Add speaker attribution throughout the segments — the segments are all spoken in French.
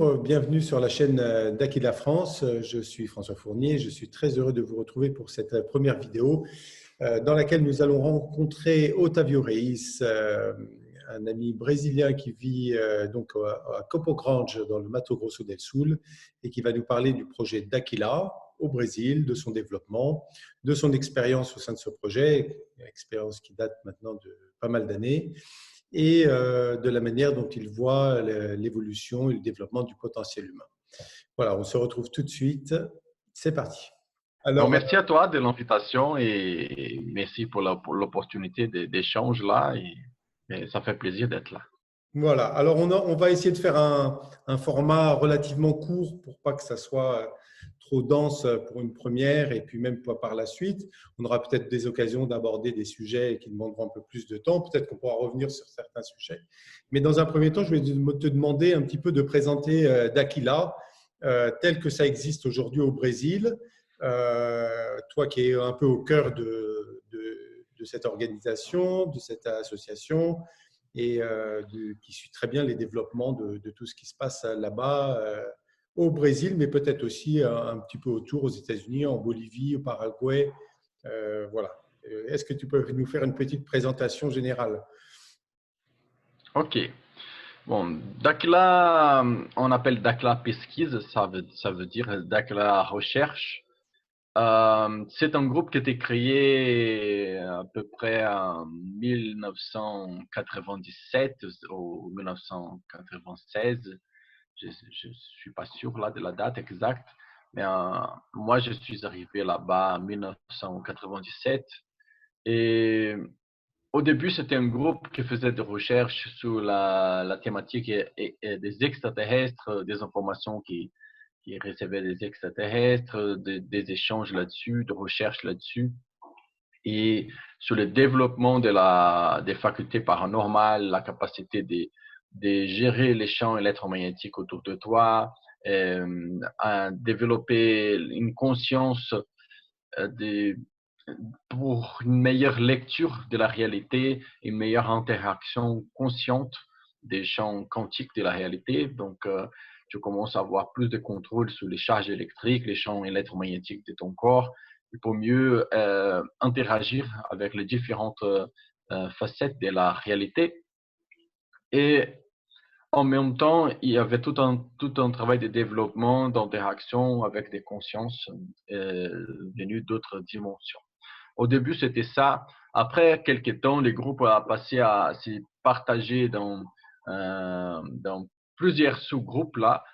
Speaker 1: Bonjour, bienvenue sur la chaîne d'Aquila France. Je suis François Fournier. Je suis très heureux de vous retrouver pour cette première vidéo dans laquelle nous allons rencontrer Otávio Reis, un ami brésilien qui vit donc à Campo Grande dans le Mato Grosso del Sul et qui va nous parler du projet d'Aquila au Brésil, de son développement, de son expérience au sein de ce projet, une expérience qui date maintenant de pas mal d'années, et de la manière dont il voit l'évolution et le développement du potentiel humain. Voilà, on se retrouve tout de suite. C'est parti.
Speaker 2: Alors,
Speaker 1: Alors,
Speaker 2: merci à toi de l'invitation et merci pour l'opportunité d'échange là. Et ça fait plaisir d'être là.
Speaker 1: voilà. Alors, on va essayer de faire un format relativement court pour pas que ça soit trop dense pour une première et puis même par la suite. On aura peut-être des occasions d'aborder des sujets qui demanderont un peu plus de temps. Peut-être qu'on pourra revenir sur certains sujets. Mais dans un premier temps, je vais te demander un petit peu de présenter d'Aquila tel que ça existe aujourd'hui au Brésil. Toi qui es un peu au cœur de cette organisation, de cette association, et qui suit très bien les développements de tout ce qui se passe là-bas au Brésil, mais peut-être aussi un petit peu autour aux États-Unis, en Bolivie, au Paraguay. Voilà. Est-ce que tu peux nous faire une petite présentation générale?
Speaker 2: Ok. Bon, DACLA, on appelle DACLA Pesquise, ça veut dire DACLA Recherche. C'est un groupe qui a été créé à peu près en 1997 ou 1996. Je suis pas sûr là de la date exacte, mais moi je suis arrivé là-bas en 1997 et au début c'était un groupe qui faisait des recherches sur la thématique et des extraterrestres, des informations qui recevaient des extraterrestres, des échanges là-dessus, de recherches là-dessus et sur le développement des facultés paranormales, la capacité de gérer les champs électromagnétiques autour de toi, à développer une conscience de, pour une meilleure lecture de la réalité, une meilleure interaction consciente des champs quantiques de la réalité. Donc, tu commences à avoir plus de contrôle sur les charges électriques, les champs électromagnétiques de ton corps, pour mieux interagir avec les différentes facettes de la réalité. Et en même temps, il y avait tout un travail de développement, d'interaction avec des consciences venues d'autres dimensions. Au début, c'était ça. Après quelques temps, les groupes ont passé à se partager dans plusieurs sous-groupes là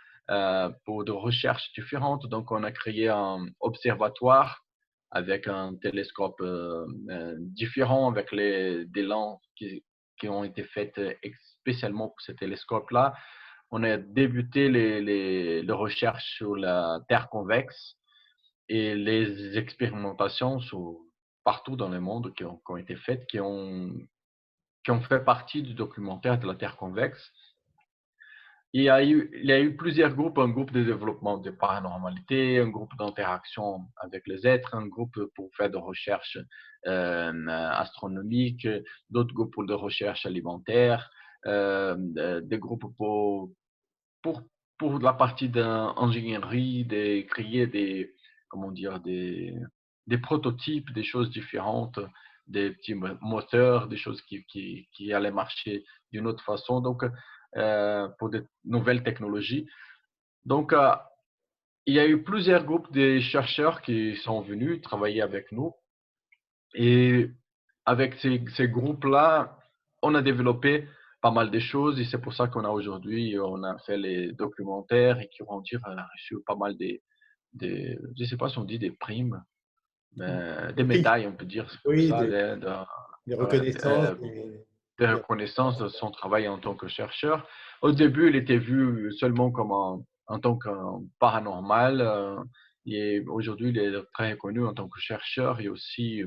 Speaker 2: pour de recherches différentes. Donc, on a créé un observatoire avec un télescope différent, avec des lampes qui ont été faites spécialement pour ce télescope-là. On a débuté les recherches sur la Terre convexe et les expérimentations partout dans le monde qui ont été faites, qui ont fait partie du documentaire de la Terre convexe. Il y a eu plusieurs groupes, un groupe de développement de paranormalité, un groupe d'interaction avec les êtres, un groupe pour faire de recherche astronomique, d'autres groupes pour de recherche alimentaire, des groupes pour, pour la partie d'ingénierie, de créer comment dire, des prototypes, des choses différentes, des petits moteurs, des choses qui allaient marcher d'une autre façon. Donc, pour de nouvelles technologies. Donc, il y a eu plusieurs groupes de chercheurs qui sont venus travailler avec nous. Et avec ces groupes-là, on a développé pas mal de choses et c'est pour ça qu'on a aujourd'hui, on a fait les documentaires et qui ont reçu pas mal je ne sais pas si on dit des primes, mais des médailles, on peut dire, c'est comme
Speaker 1: Oui,
Speaker 2: ça,
Speaker 1: des reconnaissances.
Speaker 2: de reconnaissance de son travail en tant que chercheur. Au début, il était vu seulement comme en tant que paranormal. Et aujourd'hui, il est très reconnu en tant que chercheur et aussi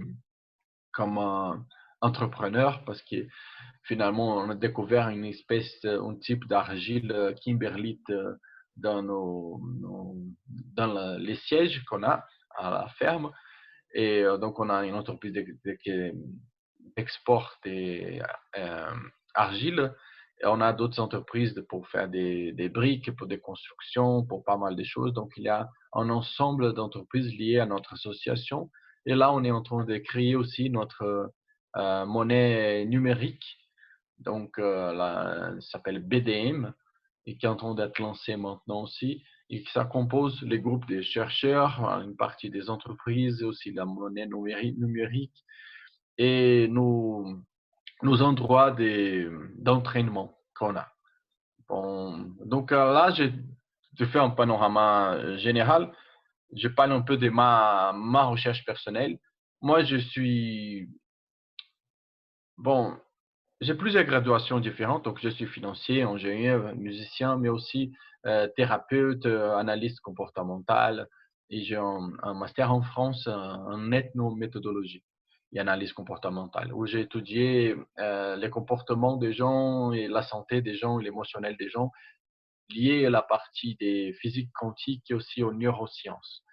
Speaker 2: comme un entrepreneur parce que finalement, on a découvert une espèce, un type d'argile kimberlite dans les sièges qu'on a à la ferme. Et donc, on a une entreprise qui exporte des argiles Et on a d'autres entreprises pour faire des briques, pour des constructions, pour pas mal de choses. Donc, il y a un ensemble d'entreprises liées à notre association. Et là, on est en train de créer aussi notre monnaie numérique. Donc, ça s'appelle BDM et qui est en train d'être lancé maintenant aussi. Et ça compose les groupes des chercheurs, une partie des entreprises, et aussi la monnaie numérique et nos endroits d'entraînement qu'on a. Bon, donc là, je te fais un panorama général. Je parle un peu de ma recherche personnelle. Moi, bon, j'ai plusieurs graduations différentes. Donc, je suis financier, ingénieur, musicien, mais aussi thérapeute, analyste comportemental. Et j'ai un master en France en ethnométhodologie et analyse comportementale, où j'ai étudié les comportements des gens et la santé des gens et l'émotionnel des gens liés à la partie des physiques quantiques et aussi aux neurosciences.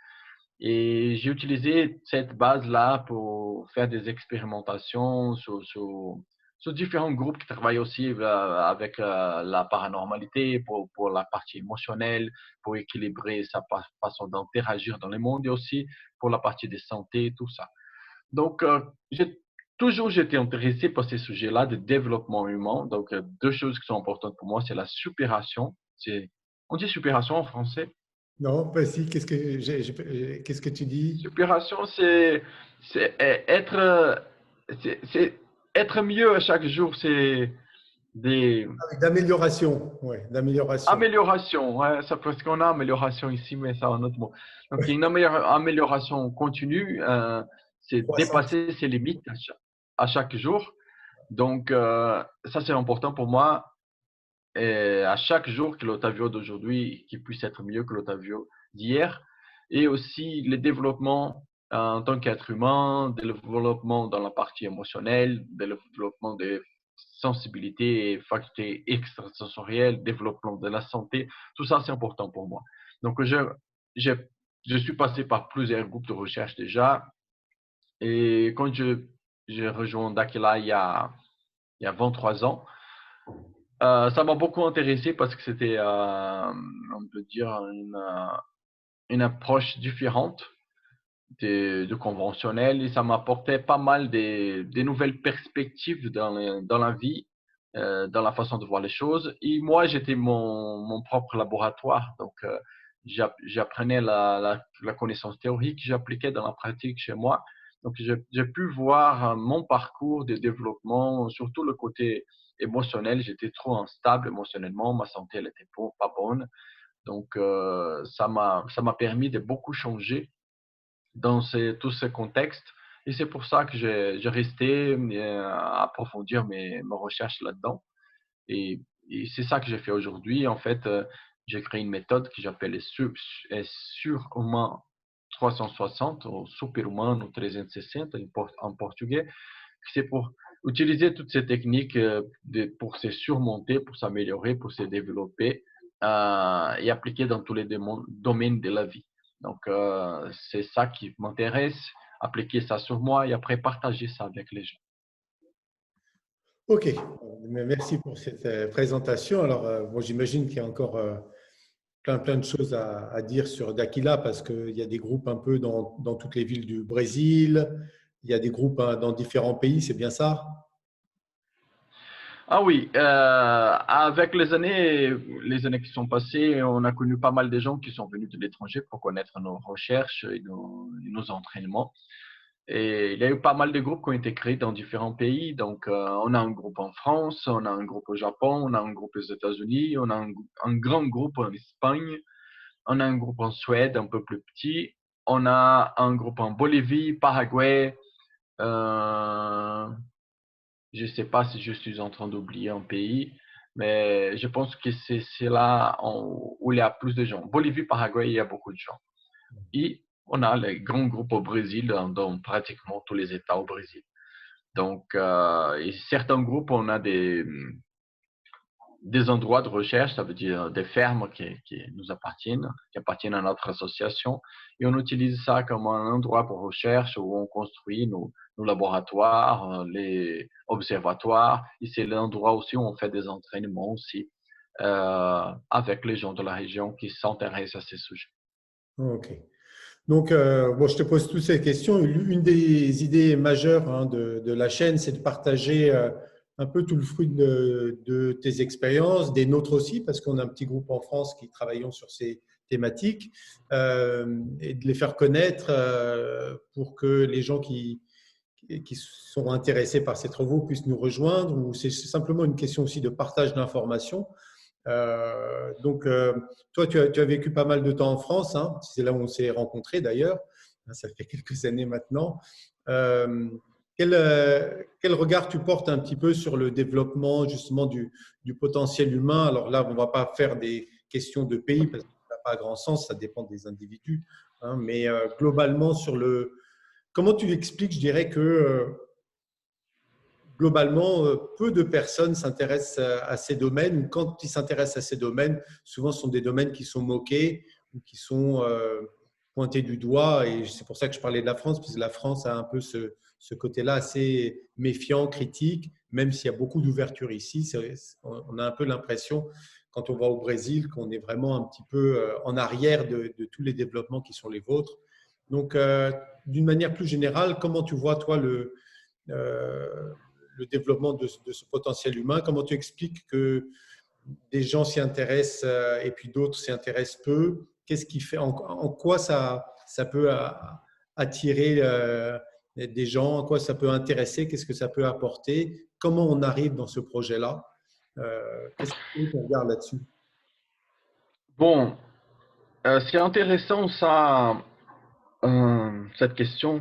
Speaker 2: Et j'ai utilisé cette base-là pour faire des expérimentations sur différents groupes qui travaillent aussi avec la paranormalité, pour la partie émotionnelle, pour équilibrer sa façon d'interagir dans le monde et aussi pour la partie de santé, tout ça. Donc, j'ai toujours été intéressé par ces sujets-là de développement humain. Donc, deux choses qui sont importantes pour moi, c'est la supération. On dit supération en français?
Speaker 1: Non, pas si. Qu'est-ce que tu dis?
Speaker 2: Supération, c'est c'est être mieux à chaque jour. C'est des
Speaker 1: D'amélioration, ouais, d'amélioration.
Speaker 2: améliorations. Ouais, ça parce qu'on a amélioration ici, mais ça a un autre mot. Donc, il y a une amélioration continue. C'est
Speaker 1: Croissance.
Speaker 2: dépasser ses limites à chaque jour. Donc, ça, c'est important pour moi. Et à chaque jour que l'Otavio d'aujourd'hui qui puisse être mieux que l'Otavio d'hier. Et aussi le développement en tant qu'être humain, le développement dans la partie émotionnelle, le développement des sensibilités et facultés extrasensorielles, développement de la santé. Tout ça, c'est important pour moi. Donc, je, je suis passé par plusieurs groupes de recherche déjà. Et quand j'ai rejoint Dakila il y a 23 ans, ça m'a beaucoup intéressé parce que c'était, on peut dire, une approche différente de conventionnel et ça m'apportait pas mal des nouvelles perspectives dans la vie, dans la façon de voir les choses. Et moi, j'étais mon propre laboratoire. Donc, j'apprenais la connaissance théorique, j'appliquais dans la pratique chez moi. Donc, j'ai pu voir mon parcours de développement, surtout le côté émotionnel. J'étais trop instable émotionnellement, ma santé elle était pas bonne. Donc, ça m'a permis de beaucoup changer dans tous ces contextes. Et c'est pour ça que j'ai resté à approfondir mes recherches là-dedans. Et c'est ça que j'ai fait aujourd'hui. En fait, j'ai créé une méthode que j'appelle les surhumain 360 ou superhumano 360 en portugais. C'est pour utiliser toutes ces techniques pour se surmonter, pour s'améliorer, pour se développer et appliquer dans tous les domaines de la vie. Donc, c'est ça qui m'intéresse, appliquer ça sur moi et après partager ça avec les gens.
Speaker 1: OK. Merci pour cette présentation. Alors, bon, j'imagine qu'il y a encore plein de choses à dire sur Daquila parce qu'il y a des groupes un peu dans toutes les villes du Brésil. Il y a des groupes dans différents pays, c'est bien ça?
Speaker 2: Ah oui, avec les années qui sont passées, on a connu pas mal de gens qui sont venus de l'étranger pour connaître nos recherches et nos entraînements. Et il y a eu pas mal de groupes qui ont été créés dans différents pays. Donc, on a un groupe en France, on a un groupe au Japon, on a un groupe aux États-Unis, on a un grand groupe en Espagne, on a un groupe en Suède, un peu plus petit, on a un groupe en Bolivie, Paraguay. Euh, je ne sais pas si je suis en train d'oublier un pays, mais je pense que c'est là où il y a plus de gens. Bolivie, Paraguay, il y a beaucoup de gens. Et on a les grands groupes au Brésil, dans pratiquement tous les États au Brésil. Donc, et certains groupes, on a des endroits de recherche, ça veut dire des fermes qui nous appartiennent, qui appartiennent à notre association. Et on utilise ça comme un endroit pour recherche où on construit nos laboratoires, les observatoires. Et c'est l'endroit aussi où on fait des entraînements aussi avec les gens de la région qui s'intéressent à ces sujets.
Speaker 1: Ok. Donc, bon, je te pose toutes ces questions. Une des idées majeures hein, de la chaîne, c'est de partager un peu tout le fruit de tes expériences, des nôtres aussi, parce qu'on a un petit groupe en France qui travaillons sur ces thématiques, et de les faire connaître pour que les gens qui sont intéressés par ces travaux puissent nous rejoindre, ou c'est simplement une question aussi de partage d'informations. Donc, toi, tu as vécu pas mal de temps en France, hein. C'est là où on s'est rencontrés d'ailleurs. Ça fait quelques années maintenant. Euh, quel regard tu portes un petit peu sur le développement justement du potentiel humain? Alors là, on ne va pas faire des questions de pays parce que ça n'a pas grand sens, ça dépend des individus. Hein, mais globalement, comment tu expliques, je dirais que globalement, peu de personnes s'intéressent à ces domaines. Quand ils s'intéressent à ces domaines, souvent ce sont des domaines qui sont moqués ou qui sont pointés du doigt. Et c'est pour ça que je parlais de la France, puisque la France a un peu ce côté-là assez méfiant, critique, même s'il y a beaucoup d'ouverture ici. On a un peu l'impression, quand on va au Brésil, qu'on est vraiment un petit peu en arrière de tous les développements qui sont les vôtres. Donc, d'une manière plus générale, comment tu vois, toi, euh, le développement de ce potentiel humain? Comment tu expliques que des gens s'y intéressent et puis d'autres s'y intéressent peu? Qu'est-ce qui fait, en quoi ça peut attirer des gens? En quoi ça peut intéresser? Qu'est-ce que ça peut apporter? Comment on arrive dans ce projet-là? Qu'est-ce qu'on regarde là-dessus?
Speaker 2: Bon, c'est intéressant ça, cette question.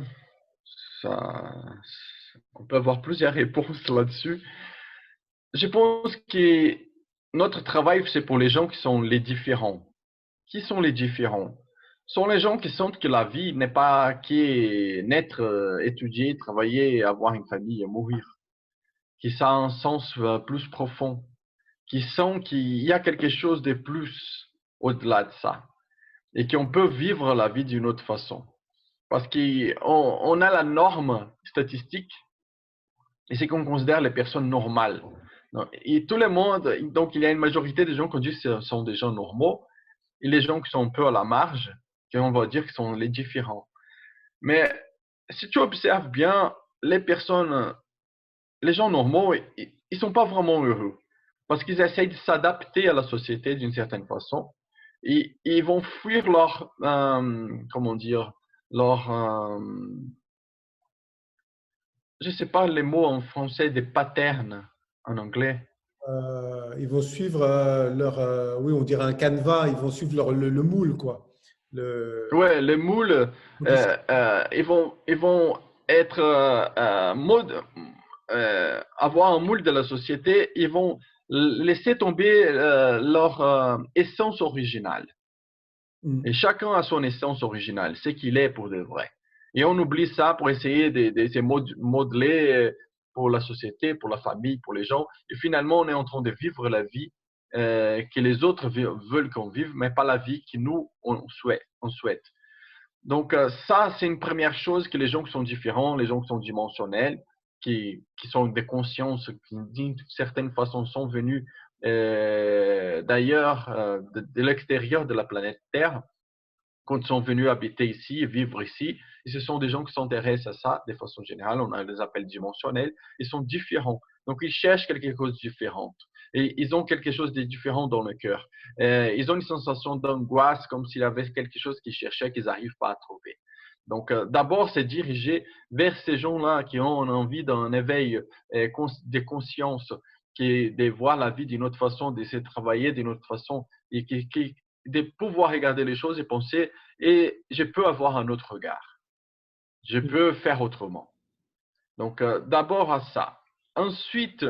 Speaker 2: Ça, on peut avoir plusieurs réponses là-dessus. Je pense que notre travail, c'est pour les gens qui sont les différents. Qui sont les différents? Ce sont les gens qui sentent que la vie n'est pas qui naître, étudier, travailler, avoir une famille et mourir. Qui ça a un sens plus profond. Qui sentent qu'il y a quelque chose de plus au-delà de ça. Et qu'on peut vivre la vie d'une autre façon. Parce qu'on a la norme statistique et c'est qu'on considère les personnes normales. Et tout le monde, donc il y a une majorité des gens qu'on dit que ce sont des gens normaux et les gens qui sont un peu à la marge, qu'on va dire que sont les différents. Mais si tu observes bien, les personnes, les gens normaux, ils sont pas vraiment heureux parce qu'ils essayent de s'adapter à la société d'une certaine façon. Et ils vont fuir leur, comment dire, leur, je sais pas les mots en français, des patterns en anglais.
Speaker 1: Ils vont suivre oui, on dirait un canevas, ils vont suivre le moule, quoi. Le,
Speaker 2: Ouais, les moules,
Speaker 1: donc, ils
Speaker 2: ils vont être avoir un moule de la société. Ils vont laisser tomber leur essence originale. Et chacun a son essence originale, ce qu'il est pour de vrai. Et on oublie ça pour essayer de se modeler pour la société, pour la famille, pour les gens. Et finalement, on est en train de vivre la vie que les autres veulent qu'on vive, mais pas la vie que nous, on souhaite. On souhaite. Donc, ça, c'est une première chose que les gens qui sont différents, les gens qui sont dimensionnels, qui sont des consciences qui, d'une certaine façon, sont venus d'ailleurs, de l'extérieur de la planète Terre, quand ils sont venus habiter ici et vivre ici. Et ce sont des gens qui s'intéressent à ça de façon générale. On les appelle dimensionnels. Ils sont différents. Donc, ils cherchent quelque chose de différent. Et ils ont quelque chose de différent dans le cœur. Ils ont une sensation d'angoisse, comme s'il y avait quelque chose qu'ils cherchaient qu'ils n'arrivent pas à trouver. Donc, d'abord, c'est diriger vers ces gens-là qui ont envie d'un éveil de conscience, qui de voir la vie d'une autre façon, de se travailler d'une autre façon, et de pouvoir regarder les choses et penser, et je peux avoir un autre regard. Je peux faire autrement. Donc, d'abord à ça. Ensuite,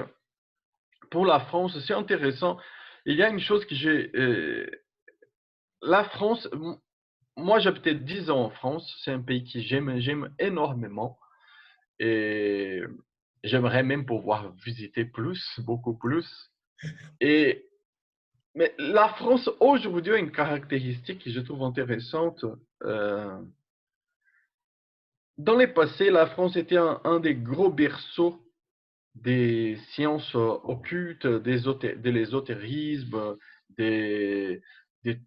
Speaker 2: pour la France, c'est intéressant. Il y a une chose que j'ai. La France, moi j'habitais 10 ans en France. C'est un pays que j'aime énormément. Et j'aimerais même pouvoir visiter plus, beaucoup plus. Et, mais la France aujourd'hui a une caractéristique que je trouve intéressante. Euh, dans les passés, la France était un des gros berceaux des sciences occultes, de l'ésotérisme, des, des,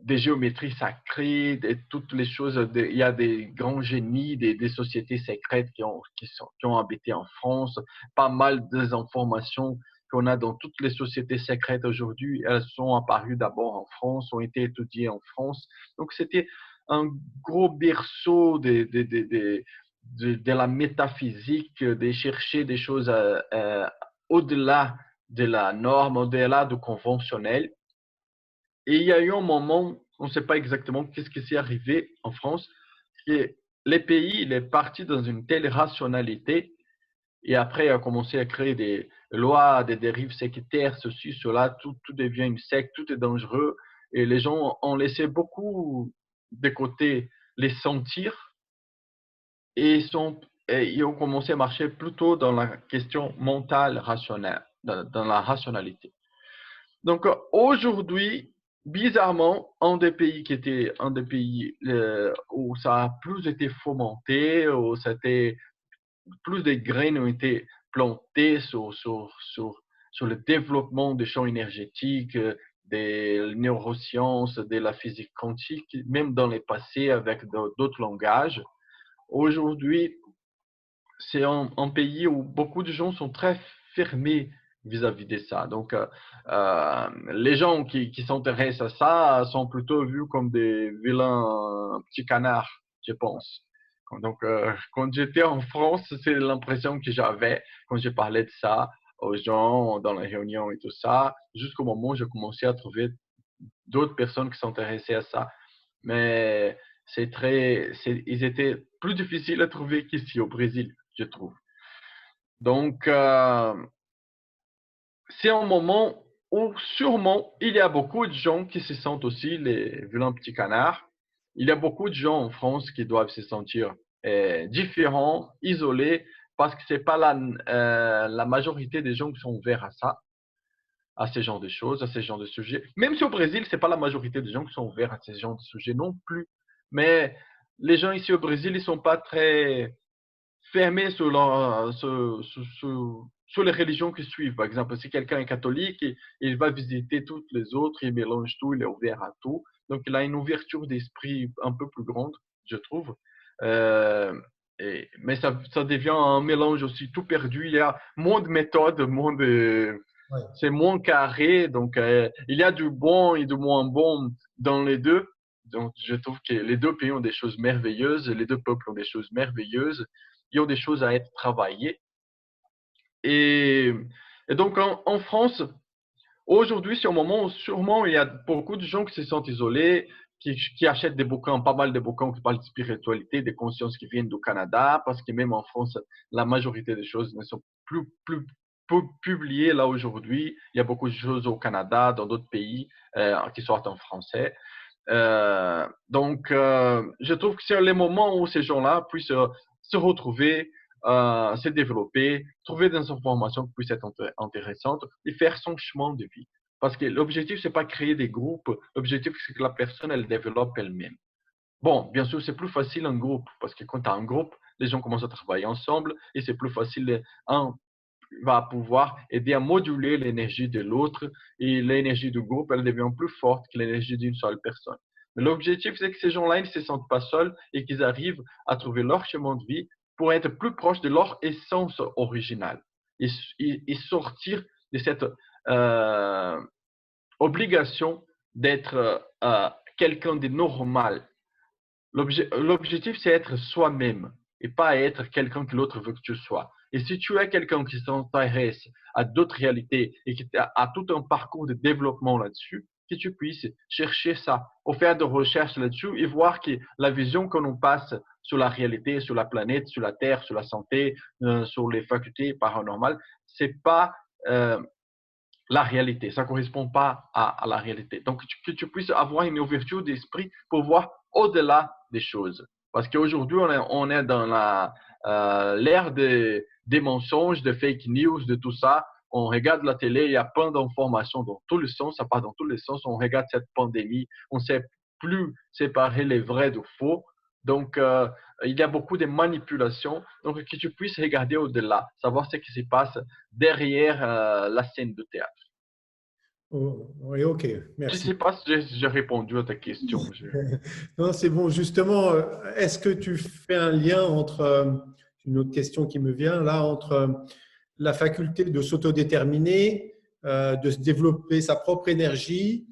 Speaker 2: des géométries sacrées, de toutes les choses. Il y a des grands génies, des sociétés secrètes qui ont habité en France. Pas mal des informations qu'on a dans toutes les sociétés secrètes aujourd'hui, elles sont apparues d'abord en France, ont été étudiées en France. Donc c'était un gros berceau de la métaphysique, de chercher des choses au-delà de la norme, au-delà du conventionnel. Et il y a eu un moment, on ne sait pas exactement qu'est-ce qui s'est arrivé en France, que les pays, il est parti dans une telle rationalité et après il a commencé à créer des lois, des dérives sectaires, ceci, cela, tout devient une secte, tout est dangereux et les gens ont laissé beaucoup de côté les sentir et, et ils ont commencé à marcher plutôt dans la question mentale, rationnelle, dans la rationalité. Donc aujourd'hui, bizarrement, un des pays où ça a plus été fomenté, où c'était plus de graines ont été plantées sur le développement des champs énergétiques, des neurosciences, de la physique quantique, même dans les passés avec d'autres langages. Aujourd'hui, c'est un pays où beaucoup de gens sont très fermés vis-à-vis de ça. Donc, les gens qui s'intéressent à ça sont plutôt vus comme des vilains petits canards, je pense. Donc, quand j'étais en France, c'est l'impression que j'avais quand je parlais de ça aux gens dans les réunions et tout ça, jusqu'au moment où j'ai commencé à trouver d'autres personnes qui s'intéressaient à ça. Mais ils étaient plus difficiles à trouver qu'ici au Brésil, je trouve. Donc, c'est un moment où sûrement il y a beaucoup de gens qui se sentent aussi les vilains petits canards. Il y a beaucoup de gens en France qui doivent se sentir différents, isolés, parce que c'est pas la majorité des gens qui sont ouverts à ça, à ce genre de choses, à ce genre de sujets. Même si au Brésil, c'est pas la majorité des gens qui sont ouverts à ce genre de sujets non plus. Mais les gens ici au Brésil, ils sont pas très fermés sur les religions qu'ils suivent. Par exemple, si quelqu'un est catholique, il va visiter toutes les autres, il mélange tout, il est ouvert à tout. Donc, il a une ouverture d'esprit un peu plus grande, je trouve. Euh, mais ça devient un mélange aussi tout perdu. Il y a moins de méthodes,
Speaker 1: Ouais.
Speaker 2: c'est moins carré. Donc, il y a du bon et du moins bon dans les deux. Donc, je trouve que les deux pays ont des choses merveilleuses, les deux peuples ont des choses merveilleuses, ils ont des choses à être travaillées. Et, et donc, en France, aujourd'hui, c'est un moment où sûrement il y a beaucoup de gens qui se sentent isolés, qui achètent des bouquins, pas mal de bouquins qui parlent de spiritualité, de conscience qui viennent du Canada, parce que même en France, la majorité des choses ne sont plus publiées là aujourd'hui. Il y a beaucoup de choses au Canada, dans d'autres pays qui sortent en français. Je trouve que c'est les moments où ces gens-là puissent se retrouver, se développer, trouver des informations qui puissent être intéressantes et faire son chemin de vie. Parce que l'objectif, c'est pas créer des groupes. L'objectif, c'est que la personne, elle développe elle-même. Bon, bien sûr, c'est plus facile en groupe parce que quand tu as un groupe, les gens commencent à travailler ensemble et c'est plus facile. Un va pouvoir aider à moduler l'énergie de l'autre et l'énergie du groupe, elle devient plus forte que l'énergie d'une seule personne. Mais l'objectif, c'est que ces gens-là, ils ne se sentent pas seuls et qu'ils arrivent à trouver leur chemin de vie pour être plus proches de leur essence originale et sortir de cette euh, obligation d'être quelqu'un de normal. L'objectif, c'est être soi-même et pas être quelqu'un que l'autre veut que tu sois. Et si tu es quelqu'un qui s'intéresse à d'autres réalités et qui a tout un parcours de développement là-dessus, que tu puisses chercher ça, ou faire des recherches là-dessus et voir que la vision que l'on passe sur la réalité, sur la planète, sur la Terre, sur la santé, sur les facultés paranormales, c'est pas la réalité. Ça ne correspond pas à la réalité. Donc, que tu puisses avoir une ouverture d'esprit pour voir au-delà des choses. Parce qu'aujourd'hui, on est dans l'ère des mensonges, des fake news, de tout ça. on regarde la télé, il y a plein d'informations dans tous les sens, ça part dans tous les sens. On regarde cette pandémie, on ne sait plus séparer les vrais du faux. Donc, il y a beaucoup de manipulations. Donc, que tu puisses regarder au-delà, savoir ce qui se passe derrière la scène de théâtre.
Speaker 1: Oh, oui, ok,
Speaker 2: Je ne
Speaker 1: merci.
Speaker 2: sais pas si j'ai répondu à ta question.
Speaker 1: Non, c'est bon. Justement, est-ce que tu fais un lien entre, une autre question qui me vient là, entre la faculté de s'autodéterminer, de se développer sa propre énergie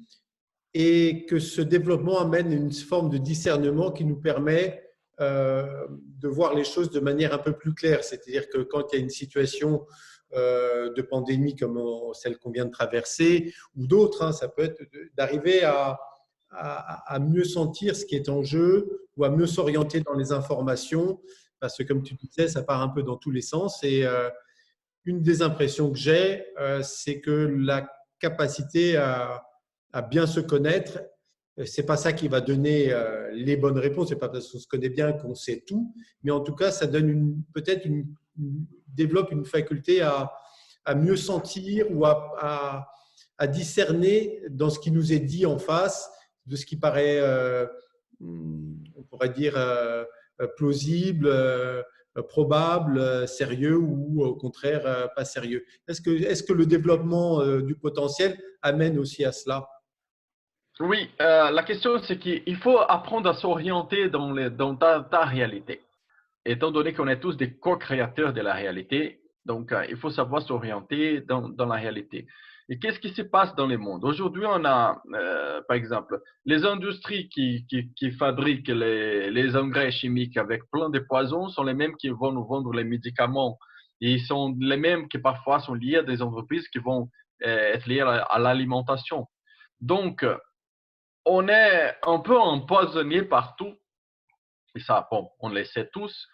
Speaker 1: et que ce développement amène une forme de discernement qui nous permet de voir les choses de manière un peu plus claire. C'est-à-dire que quand il y a une situation de pandémie comme celle qu'on vient de traverser ou d'autres, hein, ça peut être d'arriver à mieux sentir ce qui est en jeu ou à mieux s'orienter dans les informations parce que comme tu disais, ça part un peu dans tous les sens et une des impressions que j'ai, c'est que la capacité à bien se connaître, c'est pas ça qui va donner les bonnes réponses. C'est pas parce qu'on se connaît bien qu'on sait tout, mais en tout cas, ça donne peut-être développe une faculté à mieux sentir ou à discerner dans ce qui nous est dit en face de ce qui paraît, on pourrait dire, plausible, probable, sérieux ou au contraire pas sérieux. Est-ce que le développement du potentiel amène aussi à cela?
Speaker 2: Oui, la question c'est qu'il faut apprendre à s'orienter dans ta réalité. Étant donné qu'on est tous des co-créateurs de la réalité, donc il faut savoir s'orienter dans la réalité. Et qu'est-ce qui se passe dans le monde? Aujourd'hui, on a, par exemple, les industries qui fabriquent les engrais chimiques avec plein de poisons sont les mêmes qui vont nous vendre les médicaments. Et ils sont les mêmes qui parfois sont liés à des entreprises qui vont être liées à l'alimentation. Donc, on est un peu empoisonné partout. Et ça, bon, on le sait tous.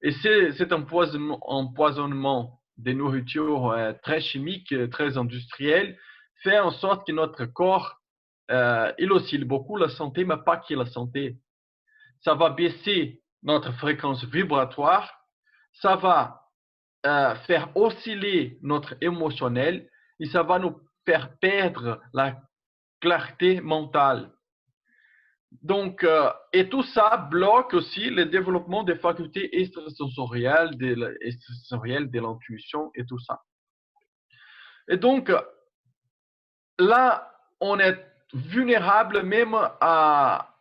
Speaker 2: Et cet empoisonnement des nourritures très chimiques, très industrielles, fait en sorte que notre corps, il oscille beaucoup la santé, mais pas que la santé. Ça va baisser notre fréquence vibratoire, ça va faire osciller notre émotionnel et ça va nous faire perdre la clarté mentale. Donc, et tout ça bloque aussi le développement des facultés extrasensorielles, de l'intuition et tout ça. Et donc, là, on est vulnérable même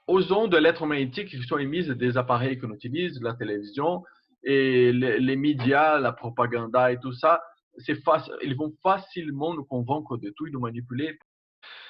Speaker 2: aux ondes électromagnétiques qui sont émises des appareils qu'on utilise, la télévision et les médias, la propagande et tout ça. Ils vont facilement nous convaincre de tout et nous manipuler.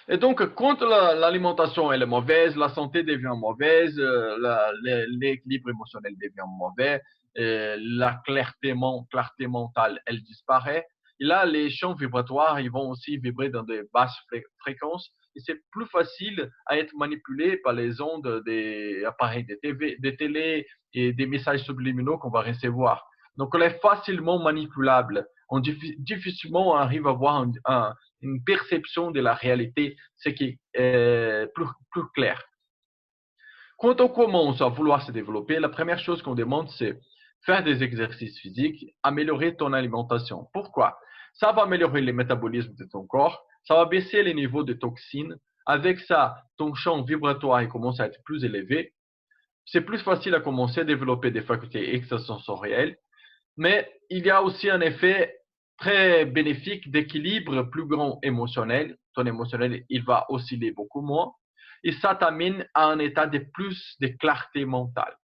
Speaker 2: Et donc, quand l'alimentation est mauvaise, la santé devient mauvaise, l'équilibre émotionnel devient mauvais, la clarté mentale, elle disparaît. Et là, les champs vibratoires, ils vont aussi vibrer dans des basses fréquences. Et c'est plus facile à être manipulé par les ondes des appareils de télé et des messages subliminaux qu'on va recevoir. Donc, on est facilement manipulable. On difficilement arrive à avoir une perception de la réalité, ce qui est plus clair. Quand on commence à vouloir se développer, la première chose qu'on demande, c'est faire des exercices physiques, améliorer ton alimentation. Pourquoi? Ça va améliorer le métabolisme de ton corps, ça va baisser les niveaux de toxines. Avec ça, ton champ vibratoire commence à être plus élevé. C'est plus facile à commencer à développer des facultés extrasensorielles. Mais il y a aussi un effet très bénéfique d'équilibre plus grand émotionnel. Ton émotionnel, il va osciller beaucoup moins. Et ça t'amène à un état de plus de clarté mentale.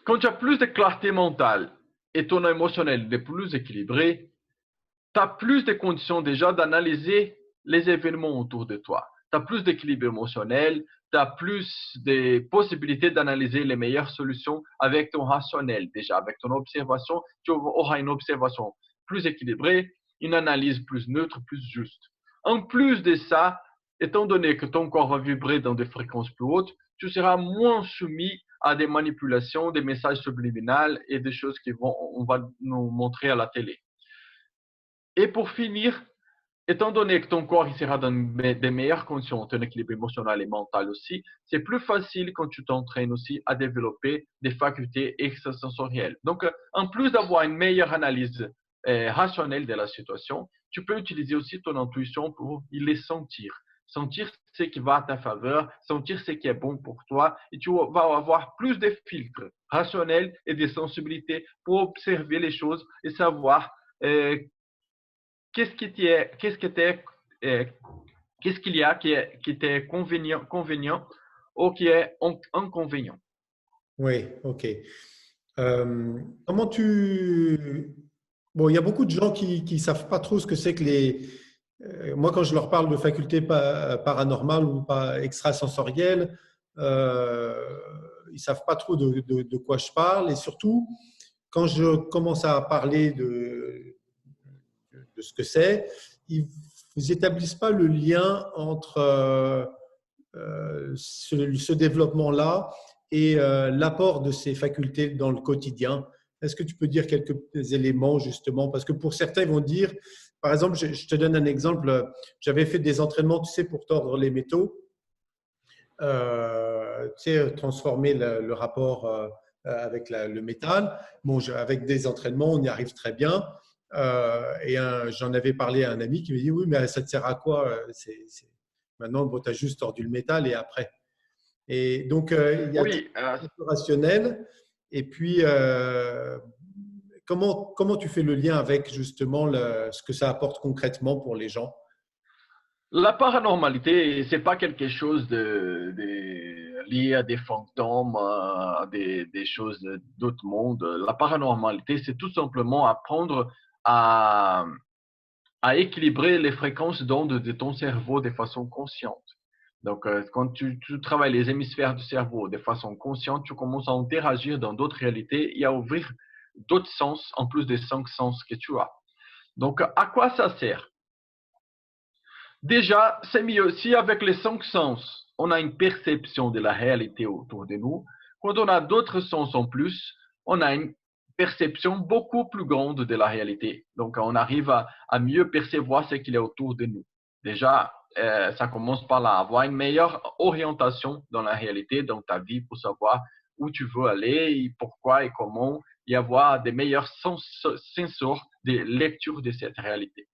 Speaker 2: Quand tu as plus de clarté mentale et ton émotionnel est plus équilibré, tu as plus de conditions déjà d'analyser les événements autour de toi. Tu as plus d'équilibre émotionnel, tu as plus de possibilités d'analyser les meilleures solutions avec ton rationnel déjà, avec ton observation. Tu auras une observation plus équilibrée, une analyse plus neutre, plus juste. En plus de ça, étant donné que ton corps va vibrer dans des fréquences plus hautes, tu seras moins soumis à des manipulations, des messages subliminaux et des choses on va nous montrer à la télé. Et pour finir, étant donné que ton corps il sera dans des meilleures conditions, ton équilibre émotionnel et mental aussi, c'est plus facile quand tu t'entraînes aussi à développer des facultés extrasensorielles. Donc, en plus d'avoir une meilleure analyse rationnelle de la situation, tu peux utiliser aussi ton intuition pour les sentir. Sentir ce qui va à ta faveur, sentir ce qui est bon pour toi, et tu vas avoir plus de filtres rationnels et de sensibilité pour observer les choses et savoir qu'est-ce qu'il y a qui était convenient ou qui est inconvénient.
Speaker 1: Oui, ok. Comment tu... Bon, il y a beaucoup de gens qui ne savent pas trop ce que c'est que les... moi, quand je leur parle de facultés paranormales ou pas extrasensorielles, ils ne savent pas trop de quoi je parle. Et surtout, quand je commence à parler de ce que c'est, ils n'établissent pas le lien entre ce développement-là et l'apport de ces facultés dans le quotidien. Est-ce que tu peux dire quelques éléments justement? Parce que pour certains, ils vont dire, par exemple, je te donne un exemple, j'avais fait des entraînements, tu sais, pour tordre les métaux, tu sais, transformer le rapport avec le métal. Bon, avec des entraînements, on y arrive très bien. Et j'en avais parlé à un ami qui me dit, oui, mais ça te sert à quoi? Maintenant, bon, tu as juste tordu le métal et après. Et donc, il y a
Speaker 2: Oui,
Speaker 1: un peu rationnel. Et puis, comment tu fais le lien avec justement ce que ça apporte concrètement pour les gens?
Speaker 2: la paranormalité, c'est pas quelque chose lié à des fantômes, à des choses d'autre monde. La paranormalité, c'est tout simplement apprendre à, à équilibrer les fréquences d'ondes de ton cerveau de façon consciente. Donc, quand tu travailles les hémisphères du cerveau de façon consciente, tu commences à interagir dans d'autres réalités et à ouvrir d'autres sens en plus des 5 sens que tu as. Donc, à quoi ça sert? Déjà, c'est mieux si avec les 5 sens, on a une perception de la réalité autour de nous. Quand on a d'autres sens en plus, on a une perception beaucoup plus grande de la réalité. Donc, on arrive à mieux percevoir ce qu'il y a autour de nous. Déjà, ça commence par là, avoir une meilleure orientation dans la réalité, dans ta vie, pour savoir où tu veux aller, et pourquoi et comment, et avoir des meilleurs sensors de lecture de cette réalité.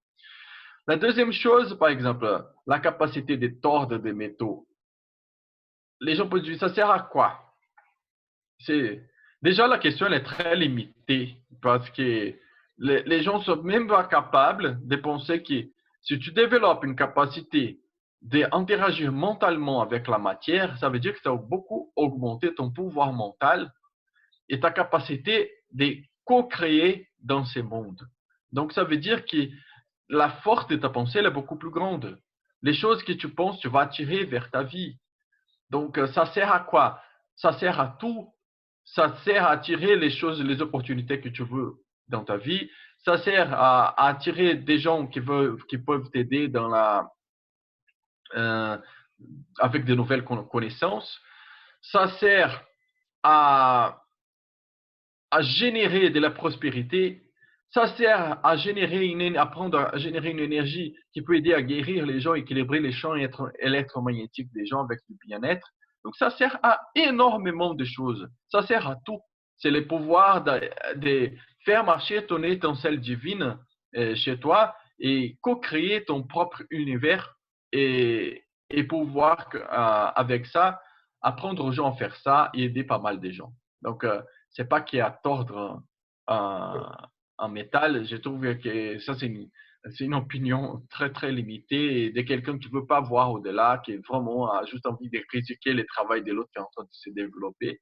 Speaker 2: La deuxième chose, par exemple, la capacité de tordre des métaux. Les gens peuvent dire, ça sert à quoi? Déjà, la question elle est très limitée parce que les gens sont même pas capables de penser que si tu développes une capacité d'interagir mentalement avec la matière, ça veut dire que ça va beaucoup augmenter ton pouvoir mental et ta capacité de co-créer dans ces mondes. Donc, ça veut dire que la force de ta pensée elle est beaucoup plus grande. Les choses que tu penses, tu vas attirer vers ta vie. Donc, ça sert à quoi? Ça sert à tout. Ça sert à attirer les choses, les opportunités que tu veux dans ta vie. Ça sert à attirer des gens qui peuvent t'aider euh, avec de nouvelles connaissances. Ça sert à, à générer de la prospérité. Ça sert à apprendre à générer une énergie qui peut aider à guérir les gens, équilibrer les champs électromagnétiques des gens avec du bien-être. Donc, ça sert à énormément de choses. Ça sert à tout. C'est le pouvoir de faire marcher ton étincelle divine chez toi et co-créer ton propre univers et pouvoir, avec ça, apprendre aux gens à faire ça et aider pas mal de gens. Donc, c'est pas qu'il y a à tordre en métal. Je trouve que ça, c'est une opinion très, très limitée de quelqu'un qui ne veut pas voir au-delà, qui vraiment a juste envie de critiquer le travail de l'autre qui est en train de se développer.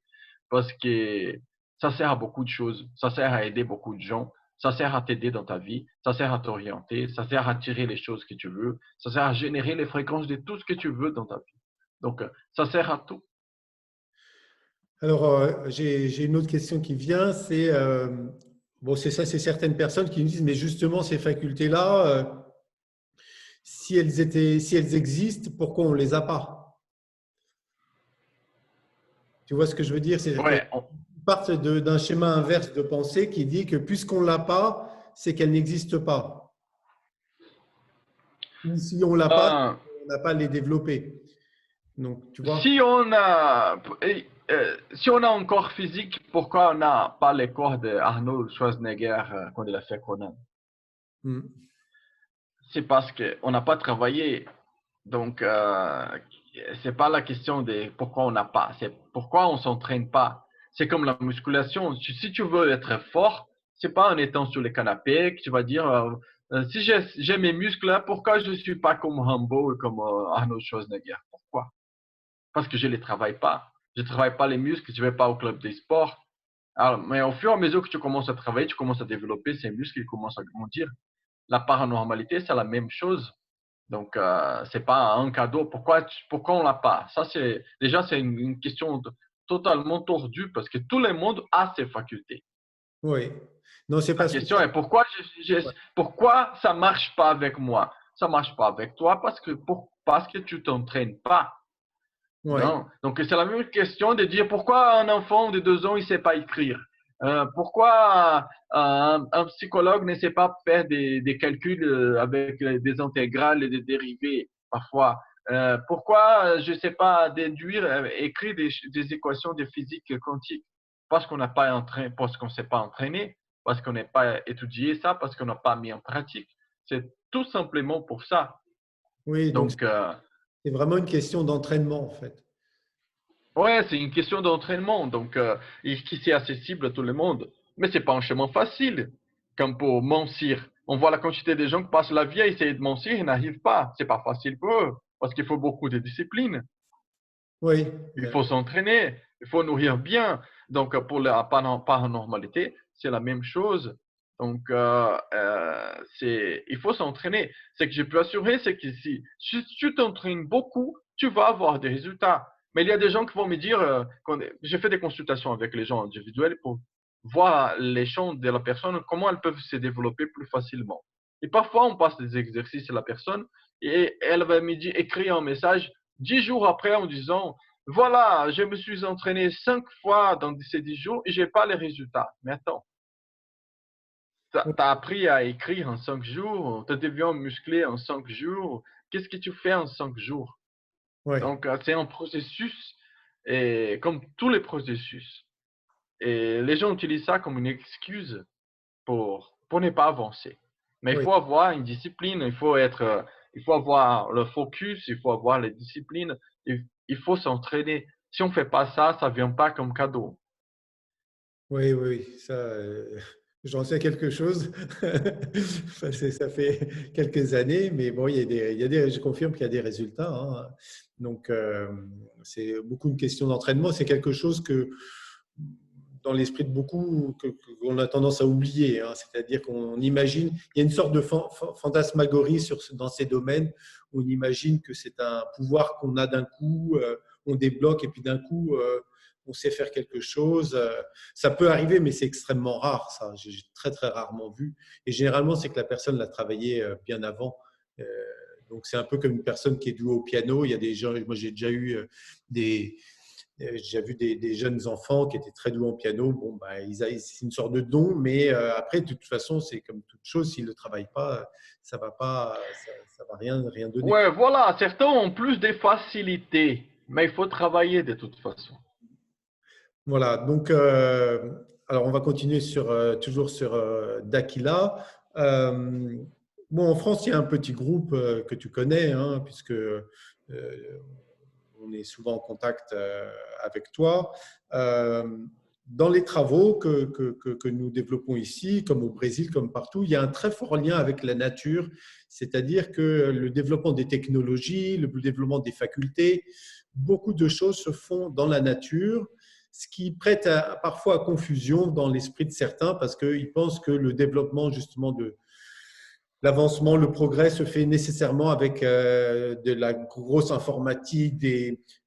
Speaker 2: Parce que ça sert à beaucoup de choses. Ça sert à aider beaucoup de gens. Ça sert à t'aider dans ta vie. Ça sert à t'orienter. Ça sert à tirer les choses que tu veux. Ça sert à générer les fréquences de tout ce que tu veux dans ta vie. Donc, ça sert à tout.
Speaker 1: Alors, j'ai une autre question qui vient, c'est bon, c'est ça, c'est certaines personnes qui me disent, mais justement, ces facultés-là, si elles existent, pourquoi on ne les a pas? Tu vois ce que je veux dire? C'est-à-dire
Speaker 2: Ouais,
Speaker 1: qu'elles partent d'un schéma inverse de pensée qui dit que puisqu'on ne l'a pas, c'est qu'elle n'existe pas. Ou si on ne l'a pas,
Speaker 2: euh,
Speaker 1: on n'a pas à les développer. Donc, tu vois?
Speaker 2: si on a un corps physique, pourquoi on n'a pas le corps d'Arnold Schwarzenegger quand il a fait Conan?
Speaker 1: Hmm.
Speaker 2: c'est parce qu'on n'a pas travaillé. Donc, c'est pas la question de pourquoi on n'a pas, c'est pourquoi on s'entraîne pas. C'est comme la musculation. Si tu veux être fort, c'est pas en étant sur le canapé que tu vas dire si j'ai mes muscles là, pourquoi je suis pas comme Rambo et comme Arnold Schwarzenegger? Pourquoi? Parce que je les travaille pas. Je travaille pas les muscles, je vais pas au club des sports. Alors, mais au fur et à mesure que tu commences à travailler, tu commences à développer ces muscles, ils commencent à grandir. La paranormalité, c'est la même chose. Donc, c'est pas un cadeau. Pourquoi on l'a pas? Ça, c'est une question totalement tordue parce que tout le monde a ses facultés.
Speaker 1: Oui. Non, c'est
Speaker 2: La
Speaker 1: parce que
Speaker 2: question est pourquoi ça marche pas avec moi? Ça marche pas avec toi parce que tu t'entraînes pas.
Speaker 1: ouais.
Speaker 2: Non. Donc, c'est la même question de dire pourquoi un enfant de 2 ans, il sait pas écrire? Pourquoi un psychologue ne sait pas faire des calculs avec des intégrales et des dérivés parfois? Pourquoi je ne sais pas déduire, écrire des équations de physique quantique? Parce qu'on n'a pas entraîné, parce qu'on ne s'est pas entraîné, parce qu'on n'a pas étudié ça, parce qu'on n'a pas mis en pratique. C'est tout simplement pour ça.
Speaker 1: Oui, donc
Speaker 2: Donc,
Speaker 1: c'est vraiment une question d'entraînement en fait.
Speaker 2: ouais, c'est une question d'entraînement, donc qui c'est accessible à tout le monde. Mais c'est pas un chemin facile, comme pour mincir. On voit la quantité de gens qui passent la vie à essayer de mincir et n'arrivent pas. C'est pas facile pour eux, parce qu'il faut beaucoup de discipline.
Speaker 1: Oui,
Speaker 2: Il
Speaker 1: ben,
Speaker 2: faut s'entraîner, il faut nourrir bien. Donc pour la paranormalité, c'est la même chose. Donc il faut s'entraîner. Ce que je peux assurer, c'est que si tu t'entraînes beaucoup, tu vas avoir des résultats. Mais il y a des gens qui vont me dire, j'ai fait des consultations avec les gens individuels pour voir les champs de la personne, comment elles peuvent se développer plus facilement. Et parfois, on passe des exercices à la personne et elle va me dire, écrire un message 10 jours après en disant, voilà, je me suis entraîné 5 fois dans ces 10 jours et j'ai pas les résultats. Mais attends, tu as appris à écrire en 5 jours, tu deviens musclé en 5 jours. Qu'est-ce que tu fais en 5 jours?
Speaker 1: ouais,
Speaker 2: Donc, c'est un processus, et comme tous les processus. Et les gens utilisent ça comme une excuse pour ne pas avancer. Mais il
Speaker 1: oui.
Speaker 2: faut avoir une discipline, il faut avoir le focus, il faut avoir les disciplines, il faut s'entraîner. Si on ne fait pas ça, ça ne vient pas comme cadeau.
Speaker 1: Oui, oui, ça, j'en sais quelque chose. Enfin, ça fait quelques années, mais bon, je confirme qu'il y a des résultats, hein. Donc, c'est beaucoup une question d'entraînement. C'est quelque chose que, dans l'esprit de beaucoup, qu'on a tendance à oublier, hein. C'est-à-dire qu'on imagine, il y a une sorte de fantasmagorie dans ces domaines où on imagine que c'est un pouvoir qu'on a d'un coup, on débloque et puis d'un coup, on sait faire quelque chose. Ça peut arriver, mais c'est extrêmement rare, ça. J'ai très, très rarement vu. Et généralement, c'est que la personne l'a travaillé bien avant. Euh, donc, c'est un peu comme une personne qui est douée au piano. Il y a des gens, moi, j'ai déjà eu j'ai vu des jeunes enfants qui étaient très doués en piano. Bon, bah, c'est une sorte de don, mais après, de toute façon, c'est comme toute chose, s'ils ne le travaillent pas, ça va rien donner.
Speaker 2: Ouais, voilà, certains ont plus de facilité, mais il faut travailler de toute façon.
Speaker 1: Voilà, donc, alors on va continuer toujours sur Dakila. Euh, bon, en France, il y a un petit groupe que tu connais, hein, puisque on est souvent en contact avec toi. Dans les travaux que nous développons ici, comme au Brésil, comme partout, il y a un très fort lien avec la nature, c'est-à-dire que le développement des technologies, le développement des facultés, beaucoup de choses se font dans la nature, ce qui prête parfois à confusion dans l'esprit de certains parce qu'ils pensent que le développement justement de l'avancement, le progrès se fait nécessairement avec de la grosse informatique,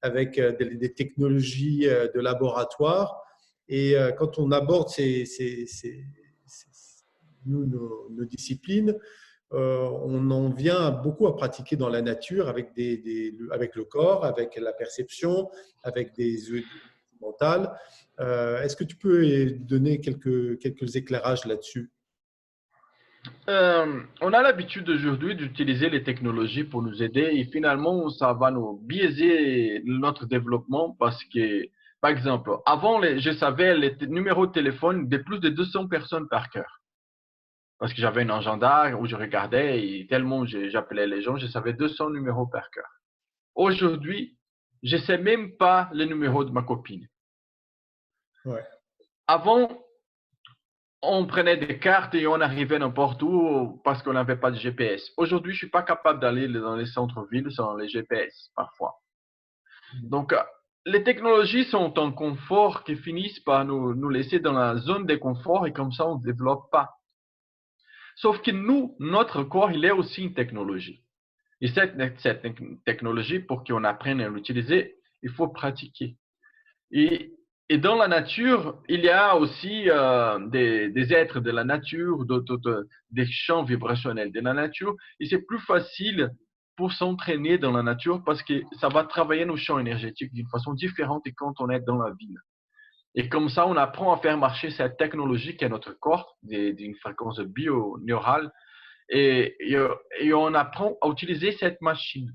Speaker 1: avec des technologies de laboratoire. Et quand on aborde nos disciplines, on en vient beaucoup à pratiquer dans la nature avec, avec le corps, avec la perception, avec des mentales. Est-ce que tu peux donner quelques éclairages là-dessus?
Speaker 2: On a l'habitude aujourd'hui d'utiliser les technologies pour nous aider et finalement, ça va nous biaiser notre développement parce que, par exemple, avant, je savais les numéros de téléphone de plus de 200 personnes par cœur. Parce que j'avais un agenda où je regardais et tellement j'appelais les gens, je savais 200 numéros par cœur. Aujourd'hui, je ne sais même pas le numéro de ma copine.
Speaker 1: Ouais.
Speaker 2: Avant, on prenait des cartes et on arrivait n'importe où parce qu'on n'avait pas de GPS. Aujourd'hui, je ne suis pas capable d'aller dans les centres-villes sans les GPS parfois. Donc, les technologies sont un confort qui finissent par nous laisser dans la zone de confort et comme ça, on ne développe pas. Sauf que nous, notre corps, il est aussi une technologie. Et cette technologie, pour qu'on apprenne à l'utiliser, il faut pratiquer. Et, et dans la nature, il y a aussi des êtres de la nature, des champs vibrationnels de la nature. Et c'est plus facile pour s'entraîner dans la nature parce que ça va travailler nos champs énergétiques d'une façon différente que quand on est dans la ville. Et comme ça, on apprend à faire marcher cette technologie qui est notre corps, d'une fréquence bio-neurale, et on apprend à utiliser cette machine.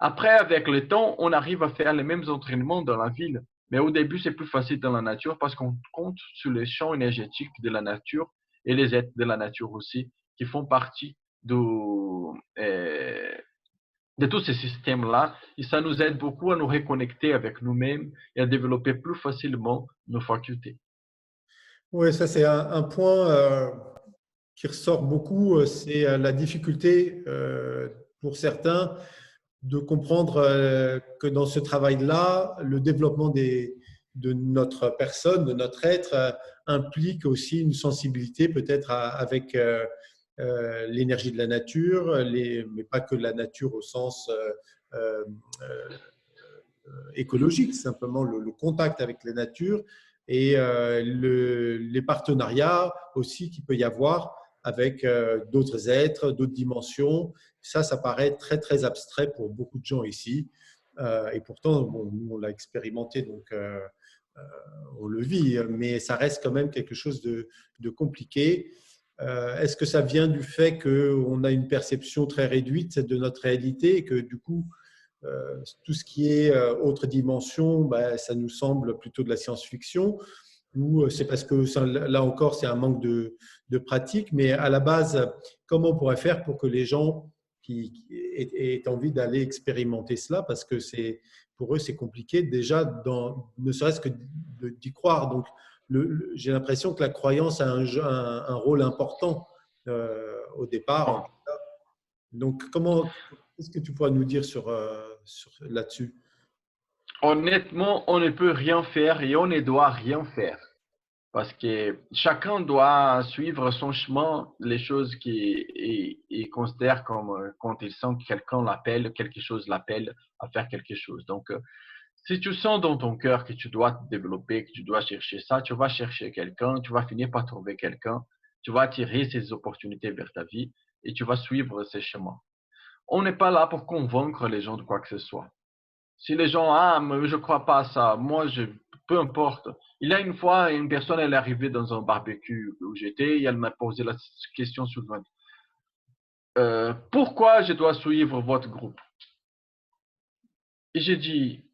Speaker 2: Après, avec le temps, on arrive à faire les mêmes entraînements dans la ville. Mais au début, c'est plus facile dans la nature parce qu'on compte sur les champs énergétiques de la nature et les êtres de la nature aussi, qui font partie de tous ces systèmes-là. Et ça nous aide beaucoup à nous reconnecter avec nous-mêmes et à développer plus facilement nos facultés.
Speaker 1: Oui, ça c'est un point qui ressort beaucoup, c'est la difficulté pour certains de comprendre que dans ce travail-là, le développement de notre personne, de notre être, implique aussi une sensibilité peut-être avec l'énergie de la nature, mais pas que la nature au sens euh, euh, écologique, simplement le contact avec la nature et les partenariats aussi qu'il peut y avoir avec d'autres êtres, d'autres dimensions. Ça paraît très, très abstrait pour beaucoup de gens ici. Et pourtant, bon, nous, on l'a expérimenté, donc on le vit, mais ça reste quand même quelque chose de compliqué. Est-ce que ça vient du fait qu'on a une perception très réduite de notre réalité et que du coup, tout ce qui est autre dimension, bah, ça nous semble plutôt de la science-fiction, ou c'est parce que ça, là encore, c'est un manque de pratique, mais à la base, comment on pourrait faire pour que les gens qui aient envie d'aller expérimenter cela, parce que pour eux, c'est compliqué déjà, ne serait-ce que d'y croire. Donc, j'ai l'impression que la croyance a un rôle important au départ. Donc, qu'est-ce que tu pourrais nous dire là-dessus?
Speaker 2: Honnêtement, on ne peut rien faire et on ne doit rien faire. Parce que chacun doit suivre son chemin, les choses qu'il considère comme quand il sent que quelqu'un l'appelle, quelque chose l'appelle à faire quelque chose. Donc, si tu sens dans ton cœur que tu dois te développer, que tu dois chercher ça, tu vas chercher quelqu'un, tu vas finir par trouver quelqu'un, tu vas attirer ces opportunités vers ta vie et tu vas suivre ces chemins. On n'est pas là pour convaincre les gens de quoi que ce soit. Si les gens, mais je crois pas à ça, peu importe. Il y a une fois, une personne, elle est arrivée dans un barbecue où j'étais et elle m'a posé la question suivante. Pourquoi je dois suivre votre groupe? Et j'ai dit,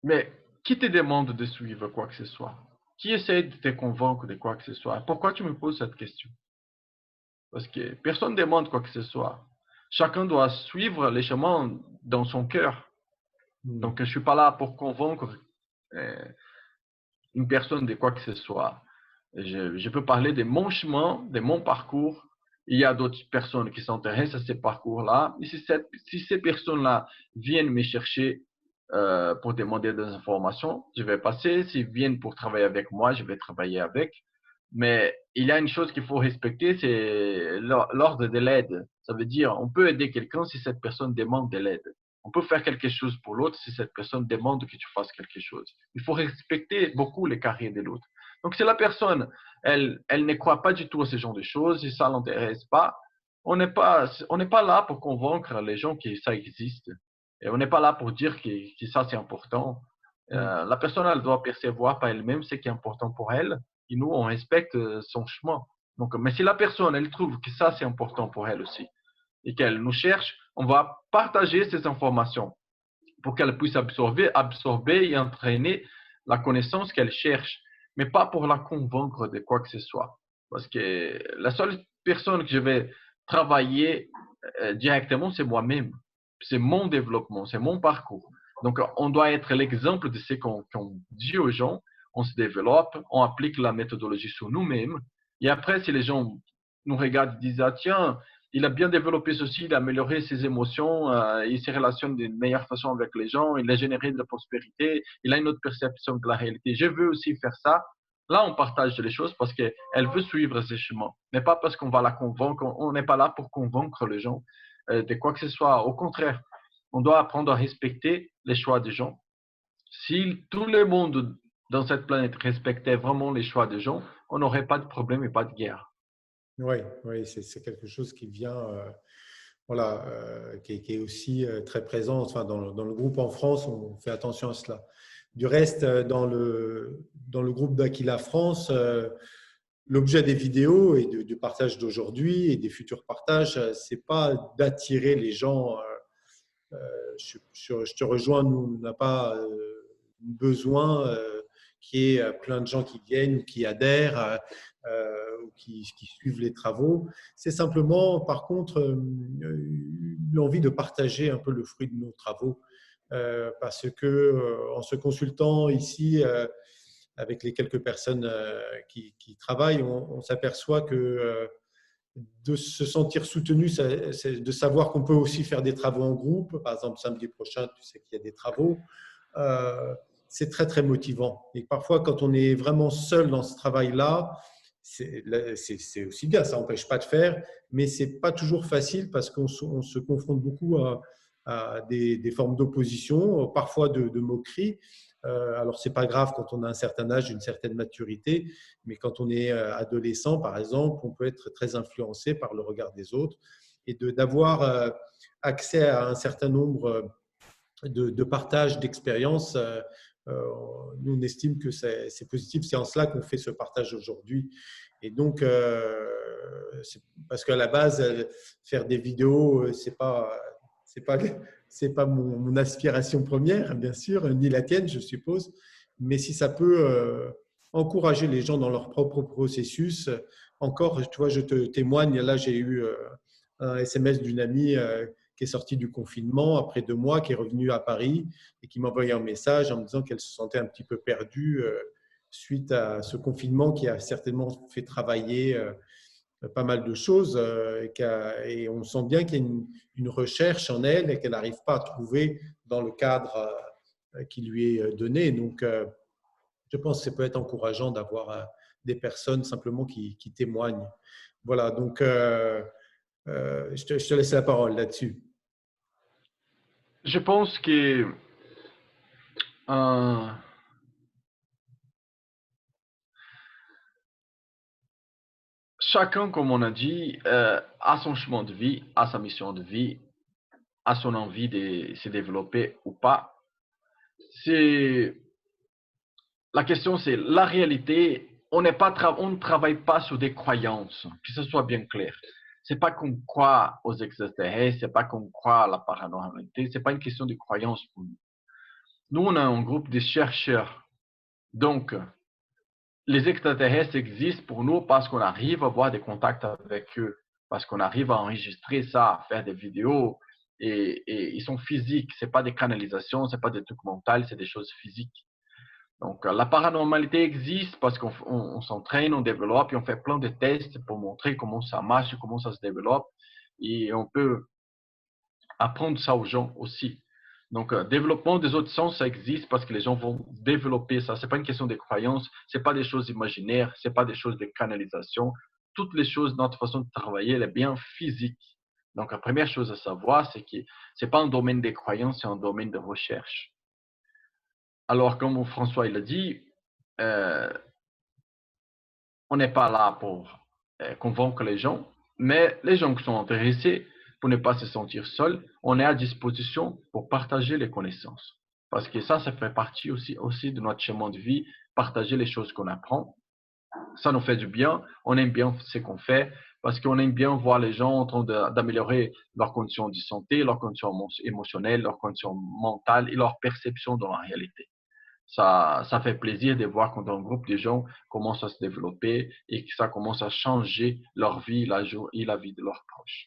Speaker 2: mais qui te demande de suivre quoi que ce soit? Qui essaie de te convaincre de quoi que ce soit? Pourquoi tu me poses cette question? Parce que personne ne demande quoi que ce soit. Chacun doit suivre les chemins dans son cœur. Donc, je ne suis pas là pour convaincre euh, une personne de quoi que ce soit. Je peux parler de mon chemin, de mon parcours. Il y a d'autres personnes qui s'intéressent à ces parcours-là. Et si ces personnes-là viennent me chercher pour demander des informations, je vais passer. S'ils viennent pour travailler avec moi, je vais travailler avec. Mais il y a une chose qu'il faut respecter, c'est l'ordre de l'aide. Ça veut dire, on peut aider quelqu'un si cette personne demande de l'aide. On peut faire quelque chose pour l'autre si cette personne demande que tu fasses quelque chose. Il faut respecter beaucoup les carrières de l'autre. Donc, si la personne, elle ne croit pas du tout à ce genre de choses, si ça ne l'intéresse pas, on n'est pas là pour convaincre les gens que ça existe. Et on n'est pas là pour dire que ça, c'est important. La personne, elle doit percevoir par elle-même ce qui est important pour elle. Et nous, on respecte son chemin. Donc, mais si la personne, elle trouve que ça, c'est important pour elle aussi, et qu'elle nous cherche, on va partager ces informations pour qu'elle puisse absorber et entraîner la connaissance qu'elle cherche, mais pas pour la convaincre de quoi que ce soit. Parce que la seule personne que je vais travailler directement, c'est moi-même. C'est mon développement, c'est mon parcours. Donc, on doit être l'exemple de ce qu'on dit aux gens. On se développe, on applique la méthodologie sur nous-mêmes. Et après, si les gens nous regardent et disent, ah, tiens, il a bien développé ceci, il a amélioré ses émotions, il se relationne d'une meilleure façon avec les gens, il a généré de la prospérité, il a une autre perception de la réalité. Je veux aussi faire ça. Là, on partage les choses parce qu'elle veut suivre ce chemin, mais pas parce qu'on va la convaincre. On n'est pas là pour convaincre les gens de quoi que ce soit. Au contraire, on doit apprendre à respecter les choix des gens. Si tout le monde dans cette planète respectait vraiment les choix des gens, on n'aurait pas de problème et pas de guerre.
Speaker 1: Oui, oui, c'est quelque chose qui vient, voilà, qui est aussi très présent. Enfin, dans le groupe en France, on fait attention à cela. Du reste, dans le groupe d'Aquila France, l'objet des vidéos et du partage d'aujourd'hui et des futurs partages, c'est pas d'attirer les gens. Je te rejoins, nous, on n'a pas besoin qu'il y ait plein de gens qui viennent, qui adhèrent ou qui suivent les travaux. C'est simplement, par contre, l'envie de partager un peu le fruit de nos travaux. Parce que en se consultant ici avec les quelques personnes qui travaillent, on s'aperçoit que de se sentir soutenu, c'est de savoir qu'on peut aussi faire des travaux en groupe. Par exemple, samedi prochain, tu sais qu'il y a des travaux. C'est très, très motivant. Et parfois, quand on est vraiment seul dans ce travail-là, c'est aussi bien, ça n'empêche pas de faire, mais ce n'est pas toujours facile parce qu'on se confronte beaucoup à des formes d'opposition, parfois de moquerie. Alors, ce n'est pas grave quand on a un certain âge, une certaine maturité, mais quand on est adolescent, par exemple, on peut être très influencé par le regard des autres et d'avoir accès à un certain nombre de partage d'expériences. Nous, on estime que c'est positif. C'est en cela qu'on fait ce partage aujourd'hui. Et donc, parce qu'à la base, faire des vidéos, c'est pas mon aspiration première, bien sûr, ni la tienne, je suppose. Mais si ça peut encourager les gens dans leur propre processus, encore, tu vois, je te témoigne. Là, j'ai eu un SMS d'une amie qui est sortie du confinement après 2 mois, qui est revenue à Paris et qui m'a envoyé un message en me disant qu'elle se sentait un petit peu perdue suite à ce confinement qui a certainement fait travailler pas mal de choses et on sent bien qu'il y a une recherche en elle et qu'elle n'arrive pas à trouver dans le cadre qui lui est donné. Donc, je pense que ça peut être encourageant d'avoir des personnes simplement qui témoignent. Voilà, donc je te laisse la parole là-dessus.
Speaker 2: Je pense que euh, chacun, comme on a dit, a son chemin de vie, a sa mission de vie, a son envie de se développer ou pas. La question, c'est la réalité. On ne travaille pas sur des croyances, que ce soit bien clair. C'est pas qu'on croit aux extraterrestres, c'est pas qu'on croit à la paranormalité, c'est pas une question de croyance pour nous. Nous, on a un groupe de chercheurs. Donc, les extraterrestres existent pour nous parce qu'on arrive à avoir des contacts avec eux, parce qu'on arrive à enregistrer ça, à faire des vidéos, et ils sont physiques. C'est pas des canalisations, c'est pas des trucs mentaux, c'est des choses physiques. Donc, la paranormalité existe parce qu'on s'entraîne, on développe et on fait plein de tests pour montrer comment ça marche, comment ça se développe. Et on peut apprendre ça aux gens aussi. Donc, développement des autres sens, ça existe parce que les gens vont développer ça. C'est pas une question de croyances, c'est pas des choses imaginaires, c'est pas des choses de canalisation. Toutes les choses, notre façon de travailler, elle est bien physique. Donc, la première chose à savoir, c'est que c'est pas un domaine des croyances, c'est un domaine de recherche. Alors, comme François il a dit, euh, on n'est pas là pour convaincre les gens, mais les gens qui sont intéressés, pour ne pas se sentir seuls, on est à disposition pour partager les connaissances. Parce que ça fait partie aussi de notre chemin de vie, partager les choses qu'on apprend. Ça nous fait du bien, on aime bien ce qu'on fait, parce qu'on aime bien voir les gens en train d'améliorer leurs conditions de santé, leurs conditions émotionnelles, leurs conditions mentales et leur perception de la réalité. ça fait plaisir de voir quand un groupe de gens commence à se développer et que ça commence à changer leur vie, et la vie de leurs proches.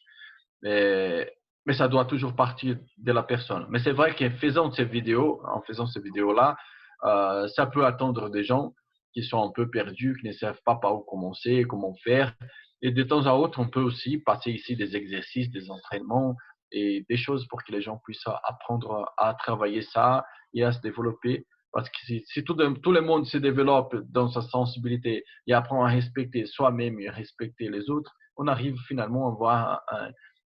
Speaker 2: Mais, mais ça doit toujours partir de la personne. Mais c'est vrai qu'en faisant ces vidéos-là, ça peut attendre des gens qui sont un peu perdus, qui ne savent pas par où commencer, comment faire. Et de temps à autre, on peut aussi passer ici des exercices, des entraînements et des choses pour que les gens puissent apprendre à travailler ça et à se développer. Parce que si tout le monde se développe dans sa sensibilité et apprend à respecter soi-même et respecter les autres, on arrive finalement à avoir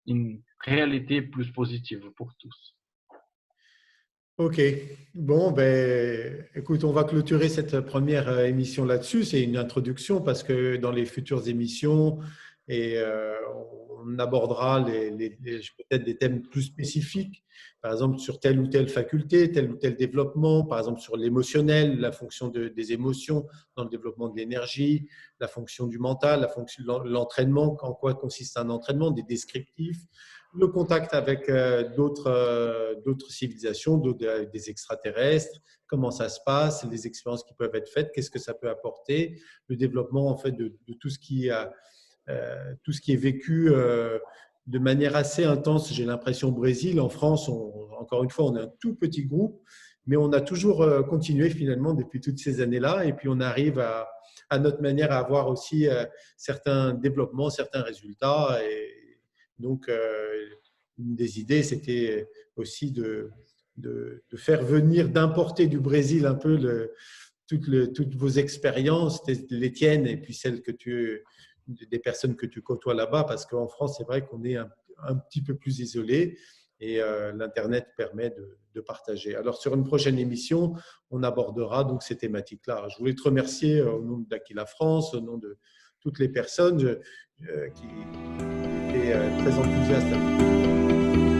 Speaker 2: une réalité plus positive pour tous.
Speaker 1: Ok, bon, ben, écoute, on va clôturer cette première émission là-dessus. C'est une introduction parce que dans les futures émissions, et on abordera peut-être des thèmes plus spécifiques, par exemple sur telle ou telle faculté, tel ou tel développement, par exemple sur l'émotionnel, la fonction des émotions dans le développement de l'énergie, la fonction du mental, la fonction de l'entraînement, en quoi consiste un entraînement, des descriptifs, le contact avec d'autres civilisations, des extraterrestres, comment ça se passe, les expériences qui peuvent être faites, qu'est-ce que ça peut apporter, le développement en fait de tout ce qui est vécu de manière assez intense, j'ai l'impression, au Brésil. En France, encore une fois, on est un tout petit groupe, mais on a toujours continué finalement depuis toutes ces années-là, et puis on arrive à notre manière à avoir aussi certains développements, certains résultats. Et donc, une des idées, c'était aussi de faire venir, d'importer du Brésil un peu toutes vos expériences, les tiennes et puis celles des personnes que tu côtoies là-bas, parce qu'en France, c'est vrai qu'on est un petit peu plus isolé et l'Internet permet de partager. Alors, sur une prochaine émission, on abordera donc ces thématiques-là. Je voulais te remercier au nom d'Aquila France, au nom de toutes les personnes qui étaient très enthousiastes.